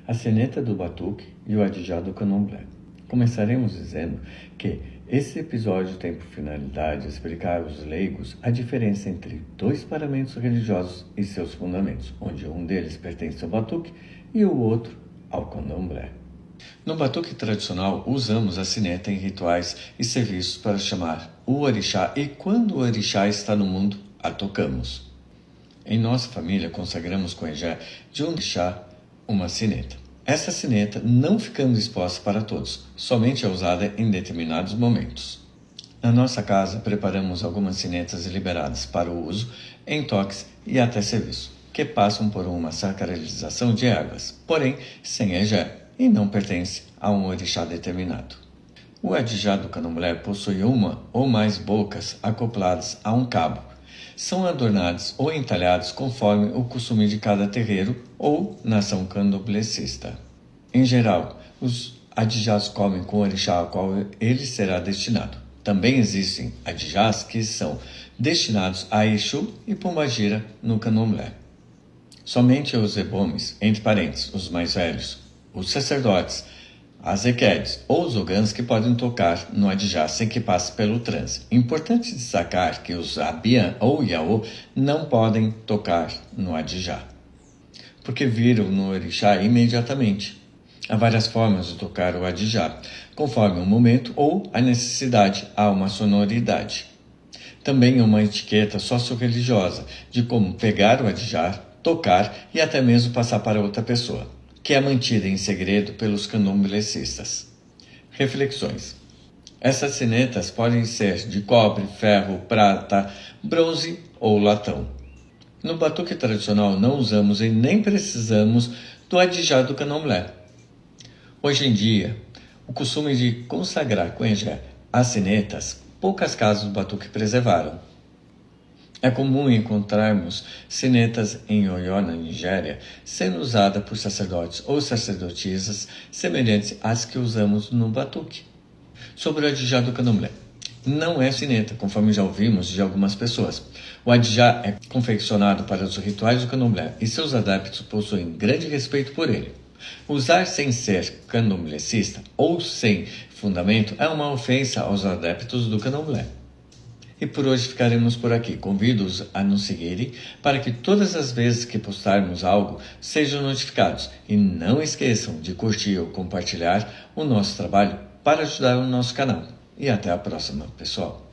A sineta do batuque e o adijá do candomblé. Começaremos dizendo que esse episódio tem por finalidade explicar aos leigos a diferença entre dois paramentos religiosos e seus fundamentos, onde um deles pertence ao batuque e o outro ao candomblé. No batuque tradicional, usamos a sineta em rituais e serviços para chamar o orixá e quando o orixá está no mundo, a tocamos. Em nossa família, consagramos com egé de um orixá uma sineta. Essa sineta não ficando exposta para todos, somente é usada em determinados momentos. Na nossa casa, preparamos algumas sinetas liberadas para o uso em toques e até serviço, que passam por uma sacralização de ervas, porém sem egé, e não pertence a um orixá determinado. O adijá do candomblé possui uma ou mais bocas acopladas a um cabo. São adornados ou entalhados conforme o costume de cada terreiro ou nação candomblecista. Em geral, os adijás comem com o orixá ao qual ele será destinado. Também existem adijás que são destinados a Exu e Pombagira no candomblé. Somente os ebomes, entre parentes, os mais velhos, os sacerdotes, as equedes ou os ogãs que podem tocar no adijá sem que passe pelo transe. Importante destacar que os abian ou iaô não podem tocar no adijá, porque viram no orixá imediatamente. Há várias formas de tocar o adijá, conforme o momento ou a necessidade, há uma sonoridade. Também há uma etiqueta socio-religiosa de como pegar o adijá, tocar e até mesmo passar para outra pessoa, que é mantida em segredo pelos candomblecistas. Reflexões. Essas sinetas podem ser de cobre, ferro, prata, bronze ou latão. No batuque tradicional não usamos e nem precisamos do adijá do candomblé. Hoje em dia, o costume de consagrar com egé as sinetas, poucas casas do batuque preservaram. É comum encontrarmos sinetas em Oió, na Nigéria, sendo usada por sacerdotes ou sacerdotisas semelhantes às que usamos no batuque. Sobre o adijá do candomblé. Não é sineta, conforme já ouvimos de algumas pessoas. O adijá é confeccionado para os rituais do candomblé e seus adeptos possuem grande respeito por ele. Usar sem ser candomblecista ou sem fundamento é uma ofensa aos adeptos do candomblé. E por hoje ficaremos por aqui. Convido-os a nos seguirem para que todas as vezes que postarmos algo sejam notificados. E não esqueçam de curtir ou compartilhar o nosso trabalho para ajudar o nosso canal. E até a próxima, pessoal.